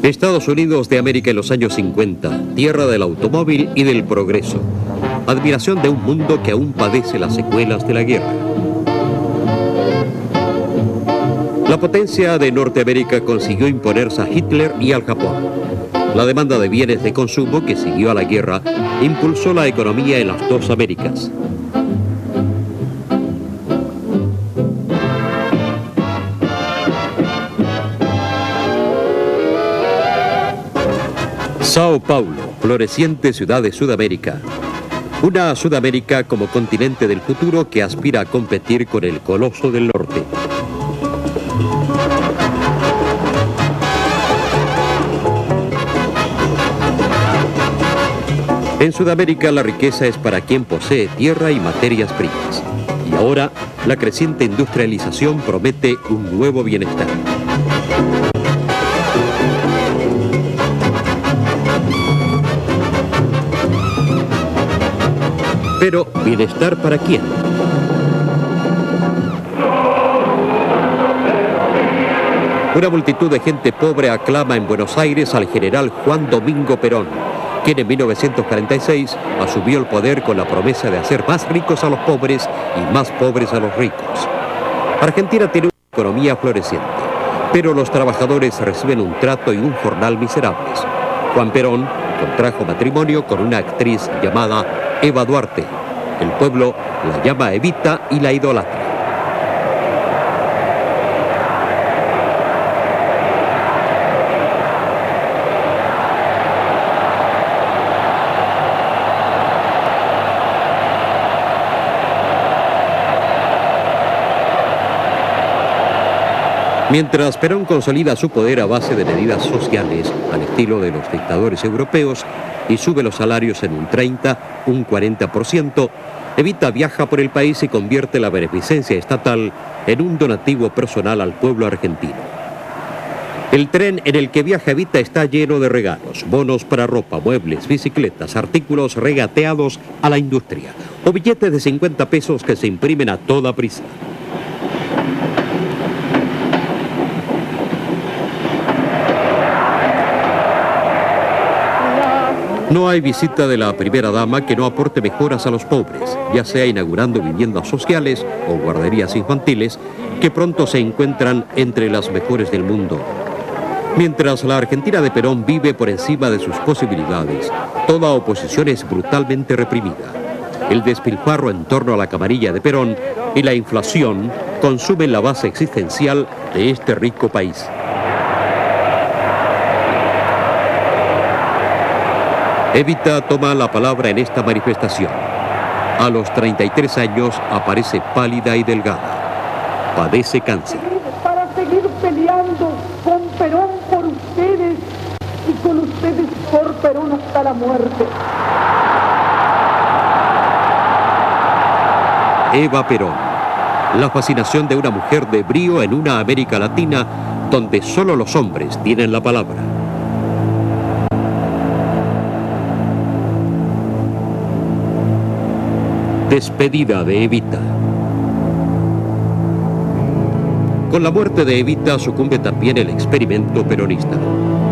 Estados Unidos de América en los años 50, tierra del automóvil y del progreso. Admiración de un mundo que aún padece las secuelas de la guerra. La potencia de Norteamérica consiguió imponerse a Hitler y al Japón. La demanda de bienes de consumo que siguió a la guerra impulsó la economía en las dos Américas. Sao Paulo, floreciente ciudad de Sudamérica. Una Sudamérica como continente del futuro que aspira a competir con el coloso del norte. En Sudamérica la riqueza es para quien posee tierra y materias primas. Y ahora la creciente industrialización promete un nuevo bienestar. Pero, ¿bienestar para quién? Una multitud de gente pobre aclama en Buenos Aires al general Juan Domingo Perón, quien en 1946 asumió el poder con la promesa de hacer más ricos a los pobres y más pobres a los ricos. Argentina tiene una economía floreciente, pero los trabajadores reciben un trato y un jornal miserables. Juan Perón contrajo matrimonio con una actriz llamada Eva Duarte. El pueblo la llama Evita y la idolatra. Mientras Perón consolida su poder a base de medidas sociales, al estilo de los dictadores europeos, y sube los salarios en un 30, un 40%, Evita viaja por el país y convierte la beneficencia estatal en un donativo personal al pueblo argentino. El tren en el que viaja Evita está lleno de regalos, bonos para ropa, muebles, bicicletas, artículos regateados a la industria, o billetes de 50 pesos que se imprimen a toda prisa. No hay visita de la primera dama que no aporte mejoras a los pobres, ya sea inaugurando viviendas sociales o guarderías infantiles, que pronto se encuentran entre las mejores del mundo. Mientras la Argentina de Perón vive por encima de sus posibilidades, toda oposición es brutalmente reprimida. El despilfarro en torno a la camarilla de Perón y la inflación consumen la base existencial de este rico país. Evita toma la palabra en esta manifestación. A los 33 años aparece pálida y delgada. Padece cáncer. Para seguir peleando con Perón por ustedes y con ustedes por Perón hasta la muerte. Eva Perón. La fascinación de una mujer de brío en una América Latina donde solo los hombres tienen la palabra. Despedida de Evita. Con la muerte de Evita sucumbe también el experimento peronista.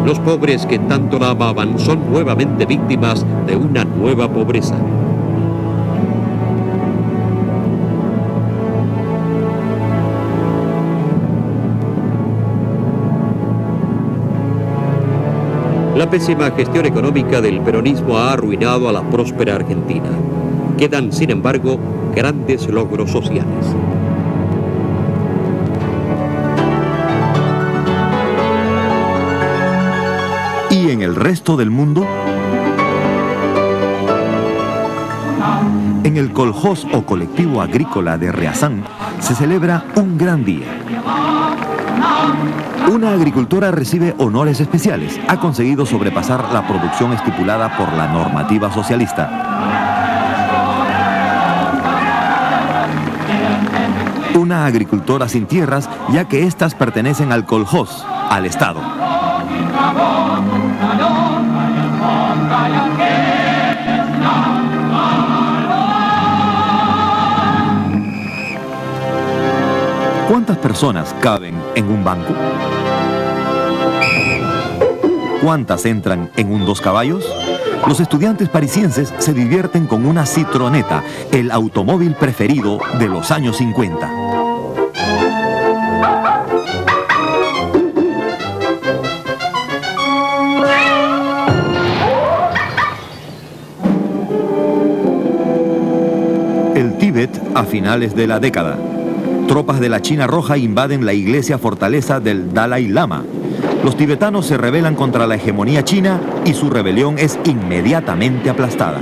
Los pobres que tanto la amaban son nuevamente víctimas de una nueva pobreza. La pésima gestión económica del peronismo ha arruinado a la próspera Argentina. Quedan, sin embargo, grandes logros sociales. ¿Y en el resto del mundo? En el Coljós o Colectivo Agrícola de Riazán se celebra un gran día. Una agricultora recibe honores especiales. Ha conseguido sobrepasar la producción estipulada por la normativa socialista. Una agricultora sin tierras, ya que éstas pertenecen al Coljós, al Estado. ¿Cuántas personas caben en un banco? ¿cuántas entran en un 2 caballos? Los estudiantes parisienses se divierten con una Citroneta, el automóvil preferido de los años 50. El Tíbet a finales de la década. Tropas de la China Roja invaden la iglesia fortaleza del Dalai Lama. Los tibetanos se rebelan contra la hegemonía china y su rebelión es inmediatamente aplastada.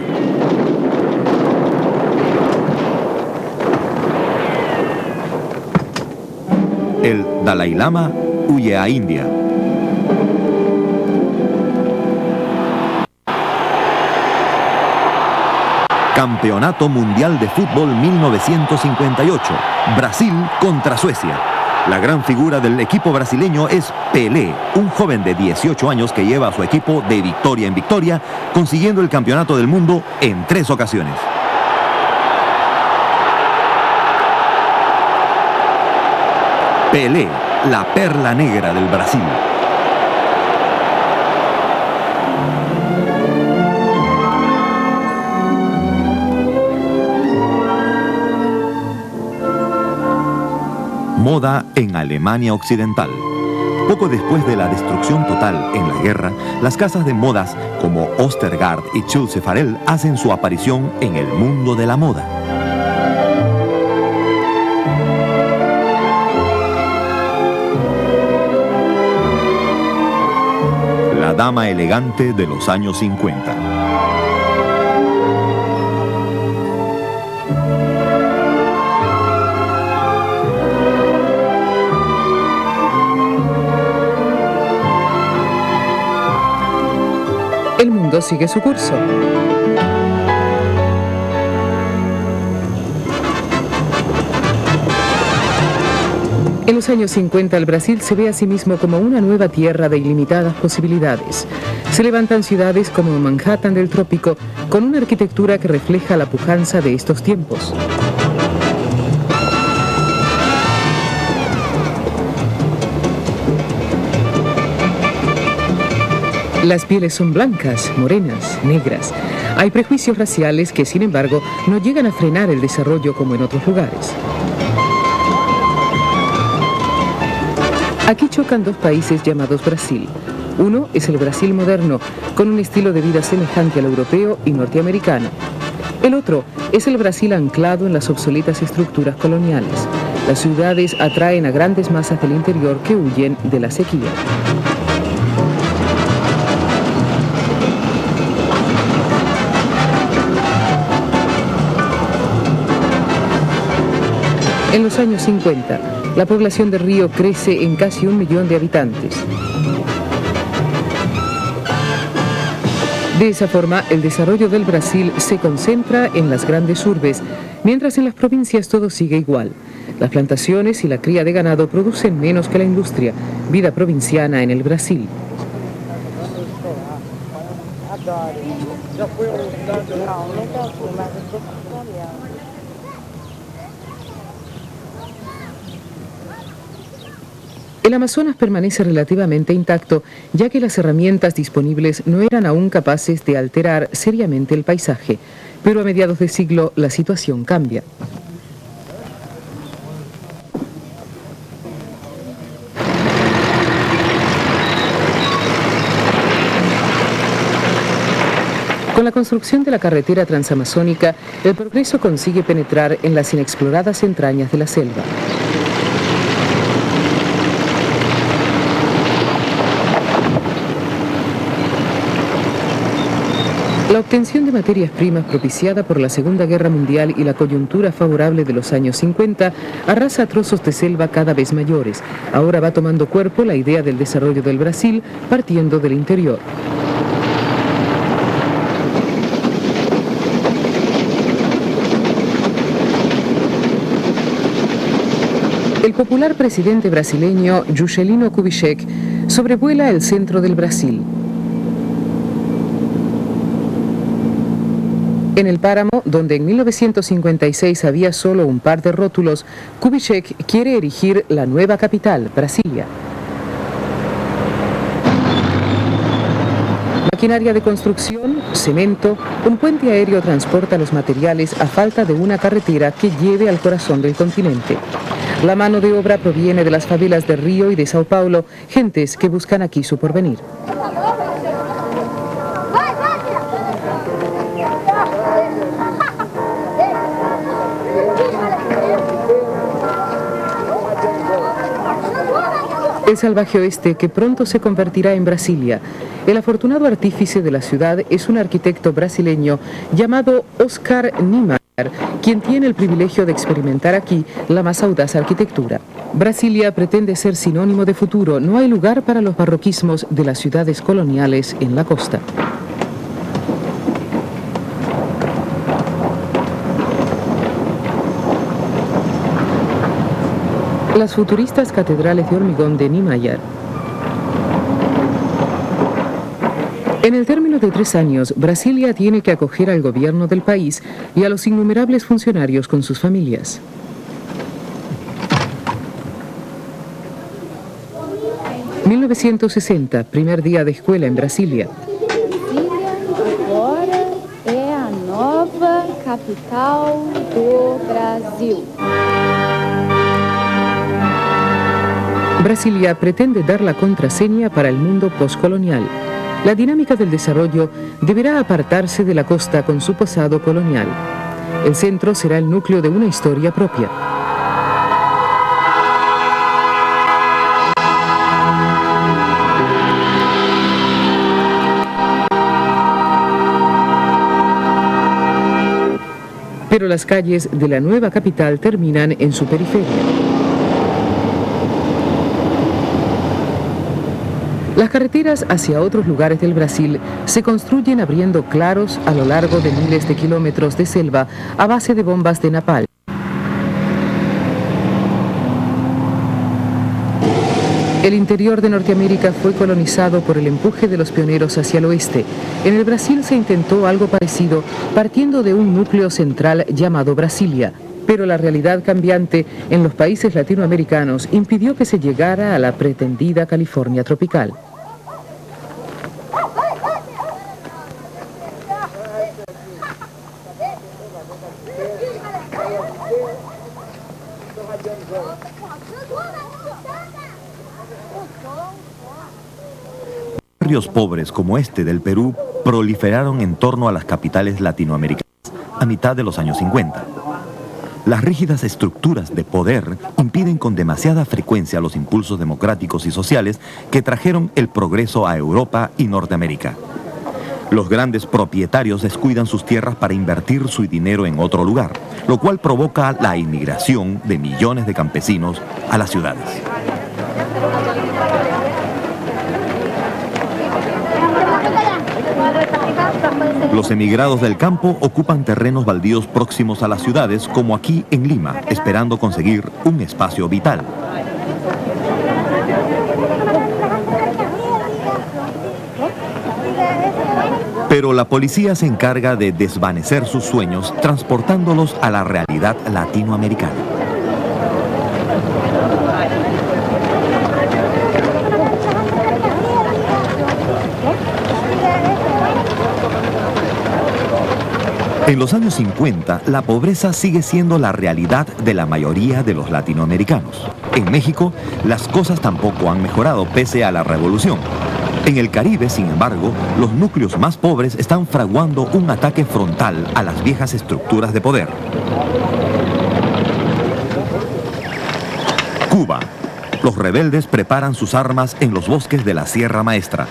El Dalai Lama huye a India. Campeonato Mundial de Fútbol 1958. Brasil contra Suecia. La gran figura del equipo brasileño es Pelé, un joven de 18 años que lleva a su equipo de victoria en victoria, consiguiendo el campeonato del mundo en 3 ocasiones. Pelé, la perla negra del Brasil. Moda en Alemania Occidental. Poco después de la destrucción total en la guerra, las casas de modas como Ostergaard y Schulze Farel hacen su aparición en el mundo de la moda. La dama elegante de los años 50. El mundo sigue su curso. En los años 50 el Brasil se ve a sí mismo como una nueva tierra de ilimitadas posibilidades. Se levantan ciudades como Manhattan del trópico con una arquitectura que refleja la pujanza de estos tiempos. Las pieles son blancas, morenas, negras. Hay prejuicios raciales que, sin embargo, no llegan a frenar el desarrollo como en otros lugares. Aquí chocan 2 países llamados Brasil. Uno es el Brasil moderno, con un estilo de vida semejante al europeo y norteamericano. El otro es el Brasil anclado en las obsoletas estructuras coloniales. Las ciudades atraen a grandes masas del interior que huyen de la sequía. En los años 50, la población de Río crece en casi 1 millón de habitantes. De esa forma, el desarrollo del Brasil se concentra en las grandes urbes, mientras en las provincias todo sigue igual. Las plantaciones y la cría de ganado producen menos que la industria, vida provinciana en el Brasil. El Amazonas permanece relativamente intacto, ya que las herramientas disponibles no eran aún capaces de alterar seriamente el paisaje. Pero a mediados de siglo la situación cambia. Con la construcción de la carretera transamazónica, el progreso consigue penetrar en las inexploradas entrañas de la selva. La obtención de materias primas propiciada por la Segunda Guerra Mundial y la coyuntura favorable de los años 50 arrasa trozos de selva cada vez mayores. Ahora va tomando cuerpo la idea del desarrollo del Brasil partiendo del interior. El popular presidente brasileño Juscelino Kubitschek sobrevuela el centro del Brasil. En el páramo, donde en 1956 había solo un par de rótulos, Kubitschek quiere erigir la nueva capital, Brasilia. Maquinaria de construcción, cemento, un puente aéreo transporta los materiales a falta de una carretera que lleve al corazón del continente. La mano de obra proviene de las favelas de Río y de Sao Paulo, gentes que buscan aquí su porvenir. El salvaje oeste que pronto se convertirá en Brasilia. El afortunado artífice de la ciudad es un arquitecto brasileño llamado Oscar Niemeyer, quien tiene el privilegio de experimentar aquí la más audaz arquitectura. Brasilia pretende ser sinónimo de futuro. No hay lugar para los barroquismos de las ciudades coloniales en la costa. Las futuristas catedrales de hormigón de Niemeyer. En el término de 3 años, Brasilia tiene que acoger al gobierno del país y a los innumerables funcionarios con sus familias. ...1960, primer día de escuela en Brasilia. Agora é a nova capital do Brasil. Brasilia pretende dar la contraseña para el mundo postcolonial. La dinámica del desarrollo deberá apartarse de la costa con su pasado colonial. El centro será el núcleo de una historia propia. Pero las calles de la nueva capital terminan en su periferia. Las carreteras hacia otros lugares del Brasil se construyen abriendo claros a lo largo de miles de kilómetros de selva a base de bombas de napalm. El interior de Norteamérica fue colonizado por el empuje de los pioneros hacia el oeste. En el Brasil se intentó algo parecido, partiendo de un núcleo central llamado Brasilia. Pero la realidad cambiante en los países latinoamericanos impidió que se llegara a la pretendida California tropical. Barrios pobres como este del Perú proliferaron en torno a las capitales latinoamericanas a mitad de los años 50. Las rígidas estructuras de poder impiden con demasiada frecuencia los impulsos democráticos y sociales que trajeron el progreso a Europa y Norteamérica. Los grandes propietarios descuidan sus tierras para invertir su dinero en otro lugar, lo cual provoca la inmigración de millones de campesinos a las ciudades. Los emigrados del campo ocupan terrenos baldíos próximos a las ciudades, como aquí en Lima, esperando conseguir un espacio vital. Pero la policía se encarga de desvanecer sus sueños, transportándolos a la realidad latinoamericana. En los años 50, la pobreza sigue siendo la realidad de la mayoría de los latinoamericanos. En México, las cosas tampoco han mejorado pese a la revolución. En el Caribe, sin embargo, los núcleos más pobres están fraguando un ataque frontal a las viejas estructuras de poder. Cuba. Los rebeldes preparan sus armas en los bosques de la Sierra Maestra.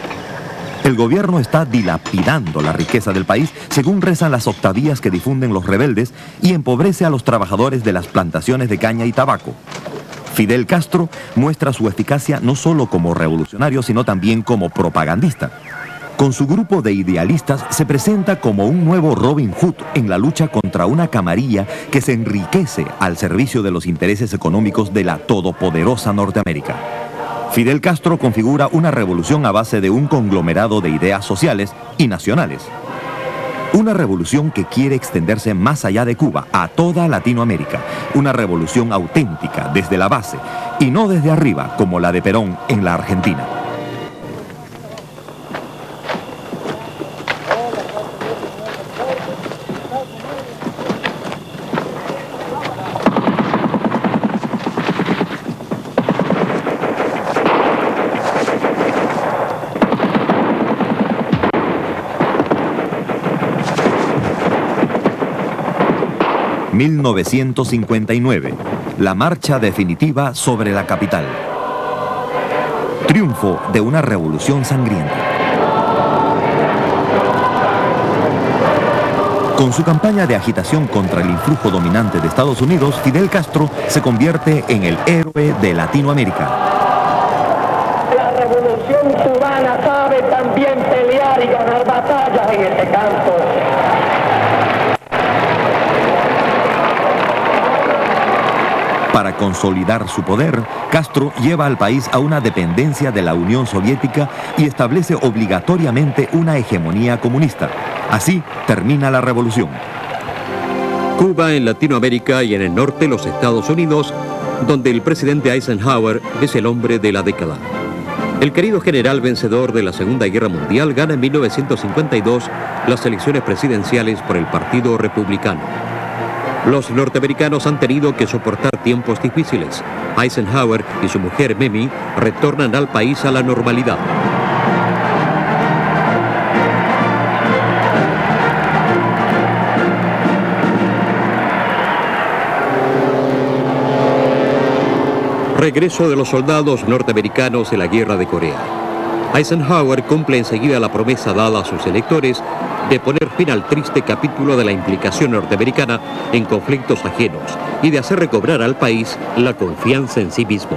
El gobierno está dilapidando la riqueza del país, según rezan las octavías que difunden los rebeldes, y empobrece a los trabajadores de las plantaciones de caña y tabaco. Fidel Castro muestra su eficacia no solo como revolucionario, sino también como propagandista. Con su grupo de idealistas se presenta como un nuevo Robin Hood en la lucha contra una camarilla que se enriquece al servicio de los intereses económicos de la todopoderosa Norteamérica. Fidel Castro configura una revolución a base de un conglomerado de ideas sociales y nacionales. Una revolución que quiere extenderse más allá de Cuba, a toda Latinoamérica. Una revolución auténtica desde la base y no desde arriba como la de Perón en la Argentina. 1959. La marcha definitiva sobre la capital. Triunfo de una revolución sangrienta. Con su campaña de agitación contra el influjo dominante de Estados Unidos, Fidel Castro se convierte en el héroe de Latinoamérica. La revolución cubana sabe también pelear y ganar batallas en este campo. Para consolidar su poder, Castro lleva al país a una dependencia de la Unión Soviética y establece obligatoriamente una hegemonía comunista. Así termina la revolución. Cuba en Latinoamérica y en el norte los Estados Unidos, donde el presidente Eisenhower es el hombre de la década. El querido general vencedor de la Segunda Guerra Mundial gana en 1952 las elecciones presidenciales por el Partido Republicano. Los norteamericanos han tenido que soportar tiempos difíciles. Eisenhower y su mujer Mamie retornan al país a la normalidad. Regreso de los soldados norteamericanos de la Guerra de Corea. Eisenhower cumple enseguida la promesa dada a sus electores de poner fin al triste capítulo de la implicación norteamericana en conflictos ajenos y de hacer recobrar al país la confianza en sí mismo.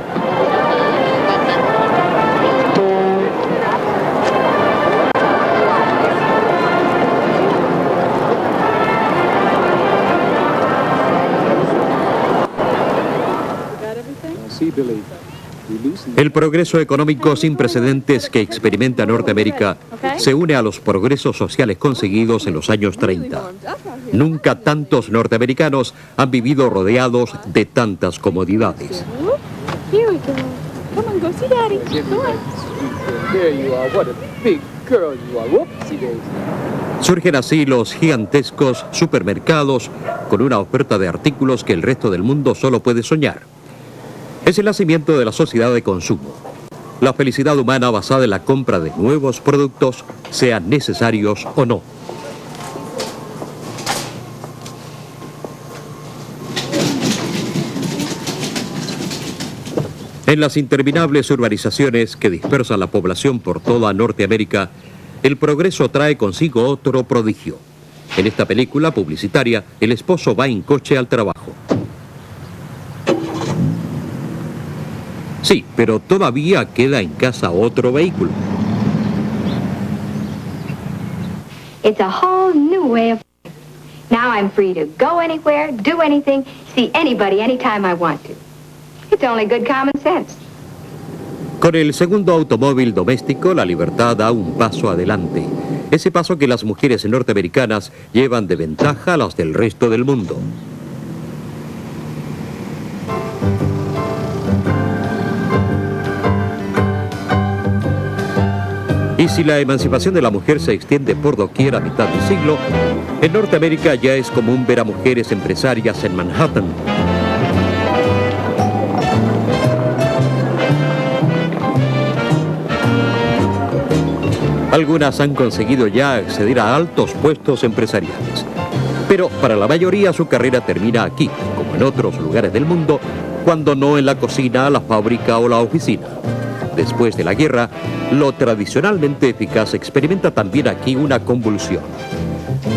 El progreso económico sin precedentes que experimenta Norteamérica se une a los progresos sociales conseguidos en los años 30. Nunca tantos norteamericanos han vivido rodeados de tantas comodidades. Surgen así los gigantescos supermercados con una oferta de artículos que el resto del mundo solo puede soñar. Es el nacimiento de la sociedad de consumo. La felicidad humana basada en la compra de nuevos productos, sean necesarios o no. En las interminables urbanizaciones que dispersan la población por toda Norteamérica, el progreso trae consigo otro prodigio. En esta película publicitaria, el esposo va en coche al trabajo. Sí, pero todavía queda en casa otro vehículo. It's a whole new way of life. Now I'm free to go anywhere, do anything, see anybody anytime I want to. It's only good common sense. Con el segundo automóvil doméstico, la libertad da un paso adelante. Ese paso que las mujeres norteamericanas llevan de ventaja a las del resto del mundo. Y si la emancipación de la mujer se extiende por doquier a mitad del siglo, en Norteamérica ya es común ver a mujeres empresarias en Manhattan. Algunas han conseguido ya acceder a altos puestos empresariales. Pero para la mayoría su carrera termina aquí, como en otros lugares del mundo, cuando no en la cocina, la fábrica o la oficina. Después de la guerra, lo tradicionalmente eficaz experimenta también aquí una convulsión.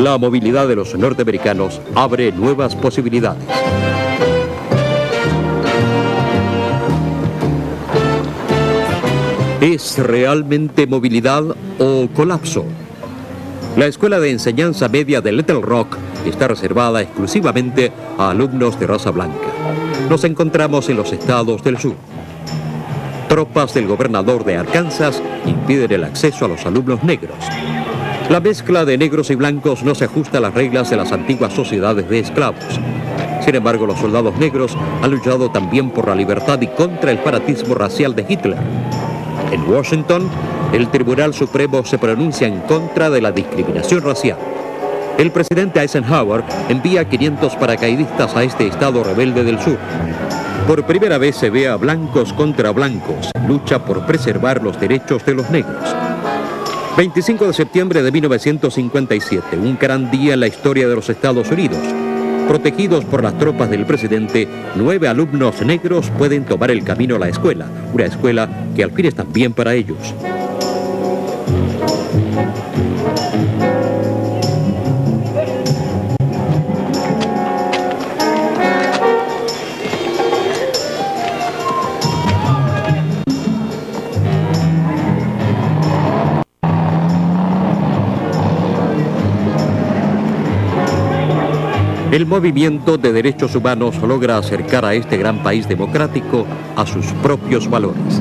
La movilidad de los norteamericanos abre nuevas posibilidades. ¿Es realmente movilidad o colapso? La escuela de enseñanza media de Little Rock está reservada exclusivamente a alumnos de raza blanca. Nos encontramos en los estados del sur. Tropas del gobernador de Arkansas impiden el acceso a los alumnos negros. La mezcla de negros y blancos no se ajusta a las reglas de las antiguas sociedades de esclavos. Sin embargo, los soldados negros han luchado también por la libertad y contra el fanatismo racial de Hitler. En Washington, el Tribunal Supremo se pronuncia en contra de la discriminación racial. El presidente Eisenhower envía 500 paracaidistas a este estado rebelde del sur. Por primera vez se ve a blancos contra blancos, lucha por preservar los derechos de los negros. 25 de septiembre de 1957, un gran día en la historia de los Estados Unidos. Protegidos por las tropas del presidente, 9 alumnos negros pueden tomar el camino a la escuela, una escuela que al fin es también para ellos. El movimiento de derechos humanos logra acercar a este gran país democrático a sus propios valores.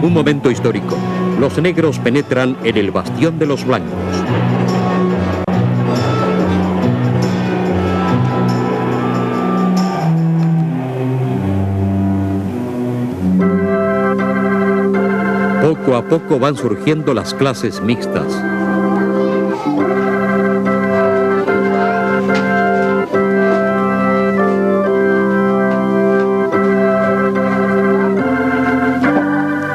Un momento histórico. Los negros penetran en el bastión de los blancos. Poco a poco van surgiendo las clases mixtas.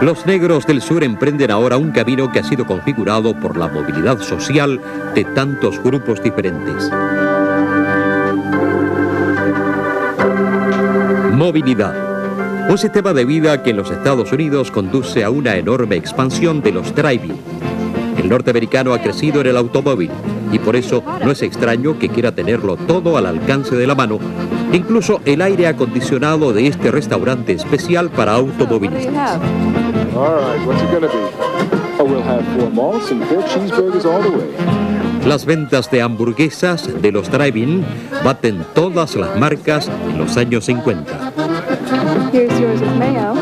Los negros del sur emprenden ahora un camino que ha sido configurado por la movilidad social de tantos grupos diferentes. Movilidad. Un sistema de vida que en los Estados Unidos conduce a una enorme expansión de los drive-in. El norteamericano ha crecido en el automóvil y por eso no es extraño que quiera tenerlo todo al alcance de la mano, incluso el aire acondicionado de este restaurante especial para automovilistas. Las ventas de hamburguesas de los drive-in baten todas las marcas en los años 50. Here's yours with mayo.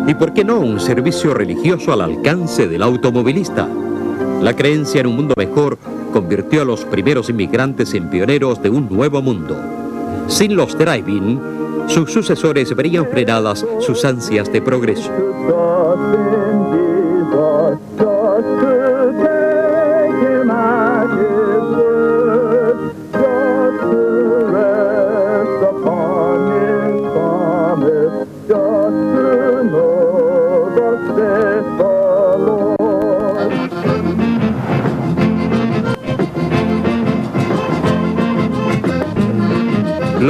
¿Y por qué no un servicio religioso al alcance del automovilista? La creencia en un mundo mejor convirtió a los primeros inmigrantes en pioneros de un nuevo mundo. Sin los drive-in, sus sucesores verían frenadas sus ansias de progreso.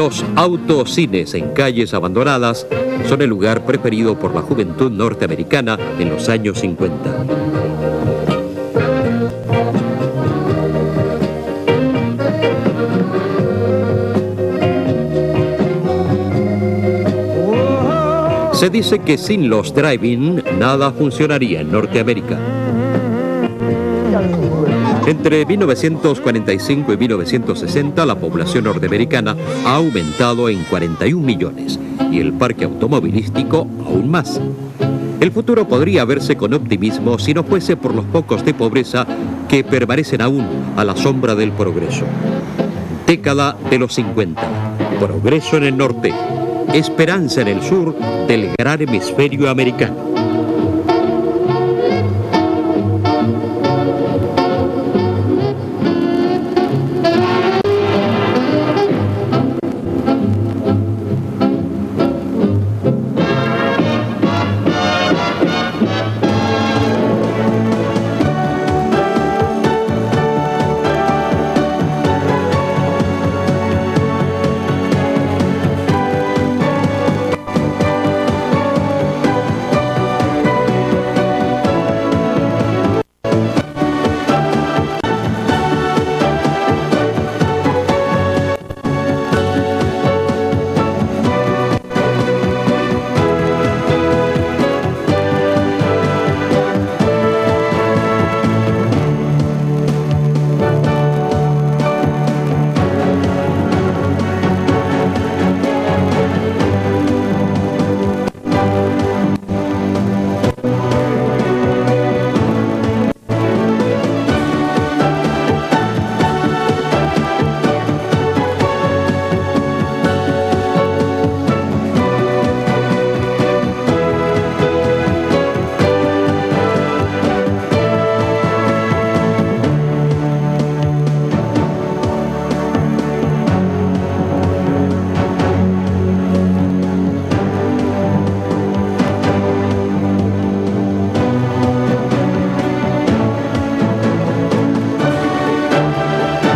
Los autocines en calles abandonadas son el lugar preferido por la juventud norteamericana en los años 50. Se dice que sin los drive-in nada funcionaría en Norteamérica. Entre 1945 y 1960 la población norteamericana ha aumentado en 41 millones y el parque automovilístico aún más. El futuro podría verse con optimismo si no fuese por los pocos de pobreza que permanecen aún a la sombra del progreso. Década de los 50. Progreso en el norte. Esperanza en el sur del gran hemisferio americano.